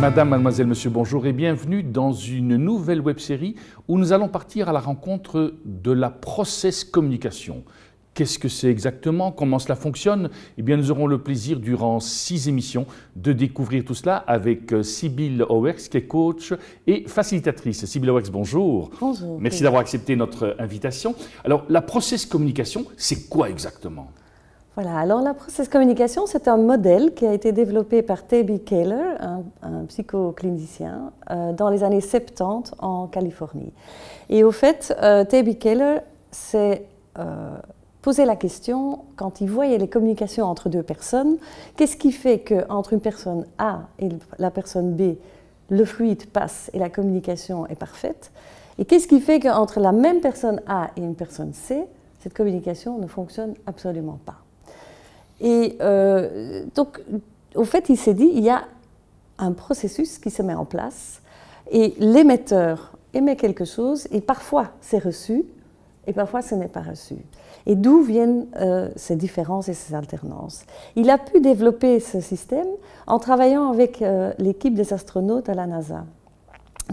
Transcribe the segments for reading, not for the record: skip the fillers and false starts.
Madame, mademoiselle, monsieur, bonjour et bienvenue dans une nouvelle web-série où nous allons partir à la rencontre de la process communication. Qu'est-ce que c'est exactement? Comment cela fonctionne? Eh bien, nous aurons le plaisir, durant 6 émissions, de découvrir tout cela avec Sybille Owerx, qui est coach et facilitatrice. Sybille Owerx, bonjour. Bonjour. Merci d'avoir accepté notre invitation. Alors, la process communication, c'est quoi exactement? Voilà, alors la process communication, c'est un modèle qui a été développé par T.B. Keller, un psychoclinicien, dans les années 70 en Californie. Et au fait, T.B. Keller s'est posé la question, quand il voyait les communications entre deux personnes, qu'est-ce qui fait qu'entre une personne A et la personne B, le fluide passe et la communication est parfaite, et qu'est-ce qui fait qu'entre la même personne A et une personne C, cette communication ne fonctionne absolument pas. Et donc, au fait, il s'est dit, il y a un processus qui se met en place et l'émetteur émet quelque chose et parfois c'est reçu et parfois ce n'est pas reçu. Et d'où viennent ces différences et ces alternances? Il a pu développer ce système en travaillant avec l'équipe des astronautes à la NASA.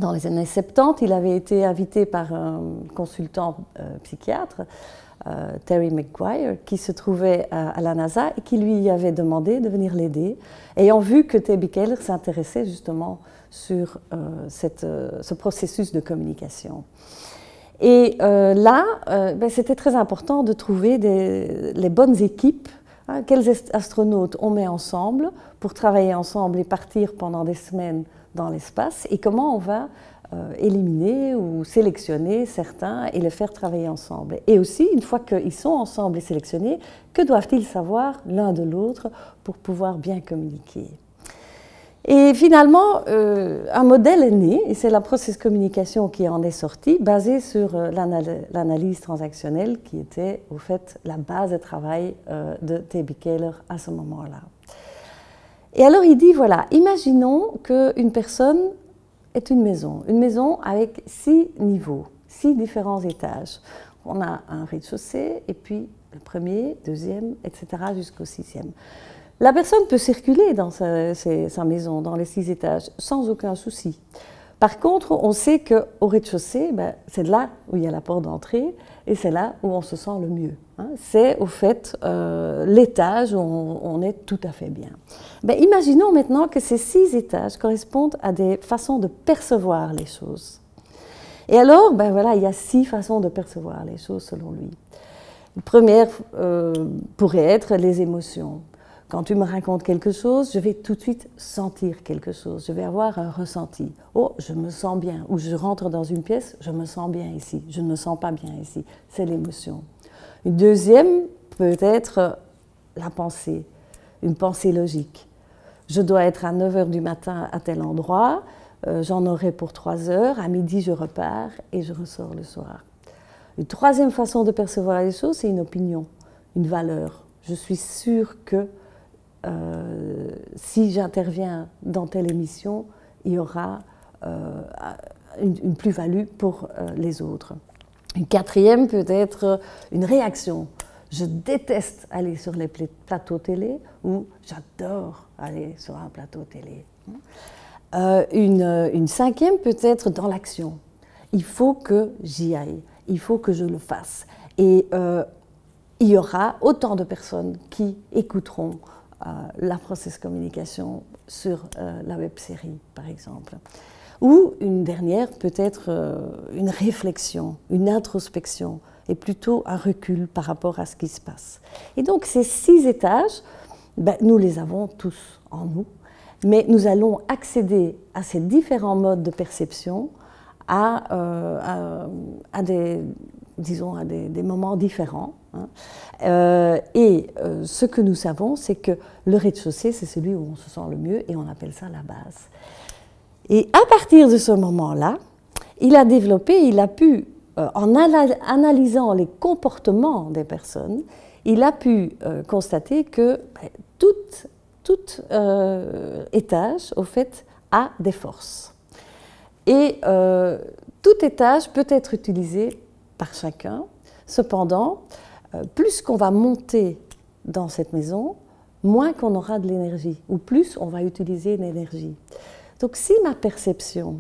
Dans les années 70, il avait été invité par un consultant psychiatre, Terry McGuire, qui se trouvait à la NASA et qui lui avait demandé de venir l'aider, ayant vu que T.B. Keller s'intéressait justement sur ce processus de communication. Et là, c'était très important de trouver les bonnes équipes, quels astronautes on met ensemble pour travailler ensemble et partir pendant des semaines dans l'espace, et comment on va éliminer ou sélectionner certains et les faire travailler ensemble. Et aussi, une fois qu'ils sont ensemble et sélectionnés, que doivent-ils savoir l'un de l'autre pour pouvoir bien communiquer? Et finalement, un modèle est né, et c'est la process communication qui en est sortie, basée sur l'analyse transactionnelle qui était au fait la base de travail de T.B. Keller à ce moment-là. Et alors il dit, voilà, imaginons qu'une personne est une maison avec 6 niveaux, 6 différents étages. On a un rez-de-chaussée et puis le premier, deuxième, etc. jusqu'au 6e. La personne peut circuler dans sa maison, dans les 6 étages, sans aucun souci. Par contre, on sait qu'au rez-de-chaussée, c'est là où il y a la porte d'entrée et c'est là où on se sent le mieux. C'est au fait l'étage où on est tout à fait bien. Imaginons maintenant que ces 6 étages correspondent à des façons de percevoir les choses. Et alors, voilà, il y a 6 façons de percevoir les choses selon lui. La première pourrait être les émotions. Quand tu me racontes quelque chose, je vais tout de suite sentir quelque chose, je vais avoir un ressenti. Oh, je me sens bien. Ou je rentre dans une pièce, je me sens bien ici, je ne me sens pas bien ici. C'est l'émotion. Une deuxième peut être la pensée, une pensée logique. Je dois être à 9 h du matin à tel endroit, j'en aurai pour 3 heures, à midi je repars et je ressors le soir. Une troisième façon de percevoir les choses, c'est une opinion, une valeur. Je suis sûre que si j'interviens dans telle émission, il y aura une plus-value pour les autres. Une quatrième peut être une réaction. Je déteste aller sur les plateaux télé ou j'adore aller sur un plateau télé. Une cinquième peut être dans l'action. Il faut que j'y aille, il faut que je le fasse. Et il y aura autant de personnes qui écouteront la process communication sur la web-série, par exemple. Ou une dernière peut être une réflexion, une introspection, et plutôt un recul par rapport à ce qui se passe. Et donc ces 6 étages, nous les avons tous en nous, mais nous allons accéder à ces différents modes de perception à des moments différents. Ce que nous savons, c'est que le rez-de-chaussée, c'est celui où on se sent le mieux et on appelle ça la base. Et à partir de ce moment-là, il a développé, il a pu, en analysant les comportements des personnes, il a pu constater que tout étage, au fait, a des forces. Et tout étage peut être utilisé par chacun. Cependant, plus qu'on va monter dans cette maison, moins qu'on aura de l'énergie, ou plus on va utiliser l'énergie. Donc si ma perception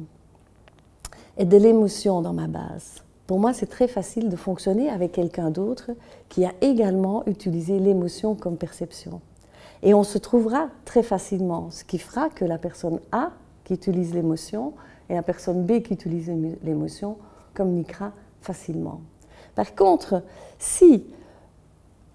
est de l'émotion dans ma base, pour moi c'est très facile de fonctionner avec quelqu'un d'autre qui a également utilisé l'émotion comme perception. Et on se trouvera très facilement, ce qui fera que la personne A qui utilise l'émotion et la personne B qui utilise l'émotion communiquera facilement. Par contre, si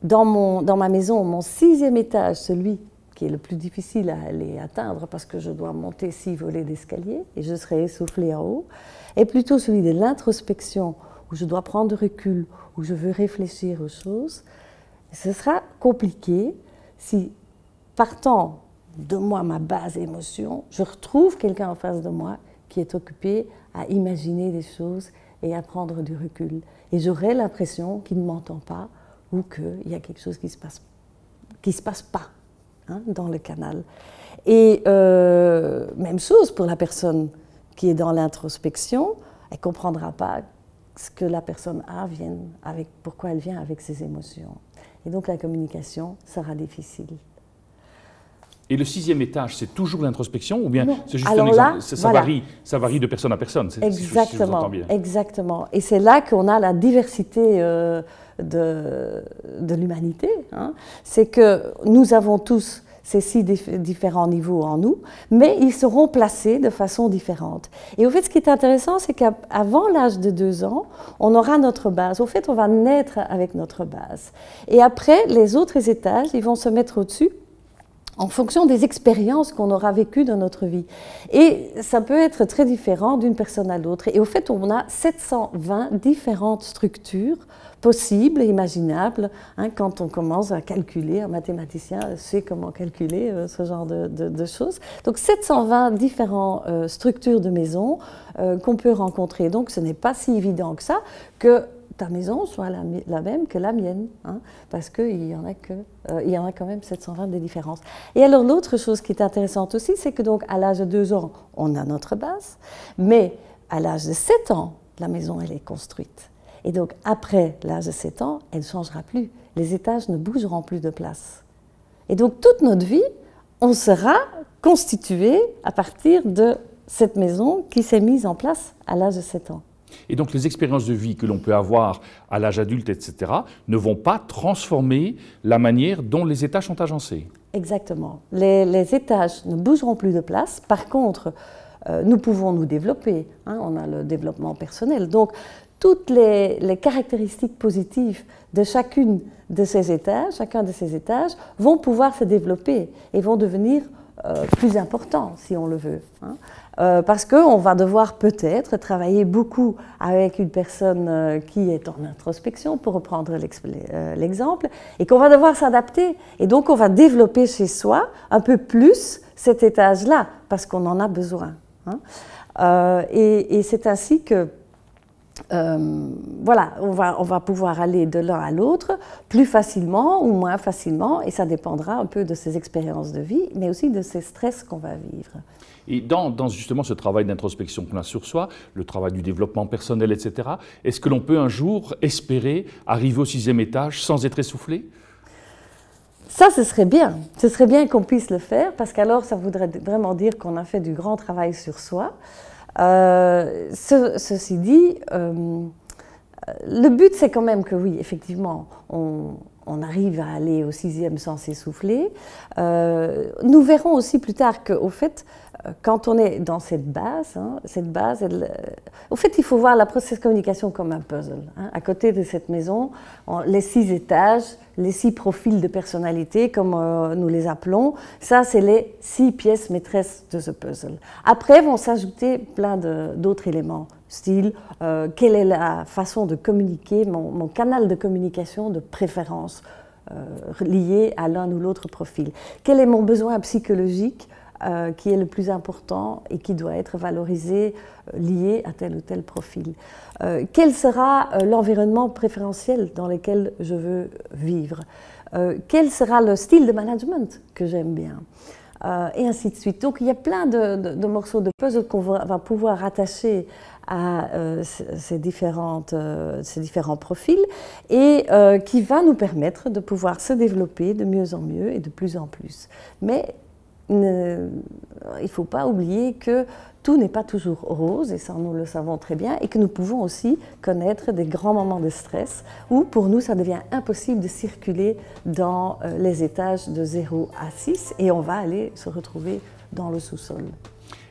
dans ma maison, mon 6e étage, celui qui est le plus difficile à aller atteindre parce que je dois monter 6 volets d'escalier et je serai essoufflée en haut, est plutôt celui de l'introspection où je dois prendre du recul, où je veux réfléchir aux choses, ce sera compliqué si, partant de moi, ma base émotion, je retrouve quelqu'un en face de moi qui est occupé à imaginer des choses et à prendre du recul. Et j'aurai l'impression qu'il ne m'entend pas ou qu'il y a quelque chose qui se passe pas hein, dans le canal. Et même chose pour la personne qui est dans l'introspection, elle ne comprendra pas ce que la personne a, pourquoi elle vient avec ses émotions. Et donc la communication sera difficile. Et le 6e étage, c'est toujours l'introspection ou bien c'est juste alors un exemple là, ça voilà. varie de personne à personne, Exactement, si je vous entends bien. Exactement. Et c'est là qu'on a la diversité de l'humanité. Hein. C'est que nous avons tous ces 6 différents niveaux en nous, mais ils seront placés de façon différente. Et au fait, ce qui est intéressant, c'est qu'avant l'âge de 2 ans, on aura notre base. Au fait, on va naître avec notre base. Et après, les autres étages, ils vont se mettre au-dessus, en fonction des expériences qu'on aura vécues dans notre vie. Et ça peut être très différent d'une personne à l'autre. Et au fait, on a 720 différentes structures possibles et imaginables hein, quand on commence à calculer. Un mathématicien sait comment calculer ce genre de choses. Donc 720 différentes structures de maison qu'on peut rencontrer. Donc ce n'est pas si évident que ça que ta maison soit la même que la mienne, hein, parce qu'il y en a quand même 720 de différences. Et alors l'autre chose qui est intéressante aussi, c'est que donc à l'âge de 2 ans, on a notre base, mais à l'âge de 7 ans, la maison elle est construite. Et donc après l'âge de 7 ans, elle ne changera plus. Les étages ne bougeront plus de place. Et donc toute notre vie, on sera constitué à partir de cette maison qui s'est mise en place à l'âge de 7 ans. Et donc les expériences de vie que l'on peut avoir à l'âge adulte, etc., ne vont pas transformer la manière dont les étages sont agencés. Exactement. Les étages ne bougeront plus de place. Par contre, nous pouvons nous développer. Hein, on a le développement personnel. Donc, toutes les caractéristiques positives de chacun de ces étages vont pouvoir se développer et vont devenir plus importants, si on le veut. Hein. Parce qu'on va devoir peut-être travailler beaucoup avec une personne qui est en introspection, pour reprendre l'exemple, et qu'on va devoir s'adapter. Et donc on va développer chez soi un peu plus cet étage-là, parce qu'on en a besoin. Hein. Et c'est ainsi que voilà, on va pouvoir aller de l'un à l'autre plus facilement ou moins facilement, et ça dépendra un peu de ces expériences de vie, mais aussi de ces stress qu'on va vivre. Et dans justement ce travail d'introspection qu'on a sur soi, le travail du développement personnel, etc., est-ce que l'on peut un jour espérer arriver au 6e étage sans être essoufflé ? Ça, ce serait bien. Ce serait bien qu'on puisse le faire, parce qu'alors ça voudrait vraiment dire qu'on a fait du grand travail sur soi. Ceci dit, le but c'est quand même que oui, effectivement, on arrive à aller au 6e sans s'essouffler. Nous verrons aussi plus tard qu'au fait, quand on est dans cette base, au fait, il faut voir la process communication comme un puzzle. Hein. À côté de cette maison, les 6 étages, les 6 profils de personnalité, comme nous les appelons, ça, c'est les 6 pièces maîtresses de ce puzzle. Après, vont s'ajouter plein d'autres éléments, style, quelle est la façon de communiquer, mon canal de communication de préférence lié à l'un ou l'autre profil. Quel est mon besoin psychologique qui est le plus important et qui doit être valorisé, lié à tel ou tel profil. Quel sera l'environnement préférentiel dans lequel je veux vivre? Quel sera le style de management que j'aime bien? Et ainsi de suite. Donc il y a plein de morceaux de puzzle qu'on va pouvoir rattacher à ces différents profils et qui va nous permettre de pouvoir se développer de mieux en mieux et de plus en plus. Mais il ne faut pas oublier que tout n'est pas toujours rose, et ça nous le savons très bien, et que nous pouvons aussi connaître des grands moments de stress où pour nous ça devient impossible de circuler dans les étages de 0 à 6 et on va aller se retrouver dans le sous-sol.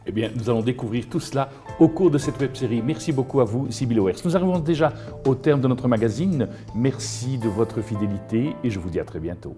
Eh bien, nous allons découvrir tout cela au cours de cette web-série. Merci beaucoup à vous, Sybille Oers. Nous arrivons déjà au terme de notre magazine. Merci de votre fidélité et je vous dis à très bientôt.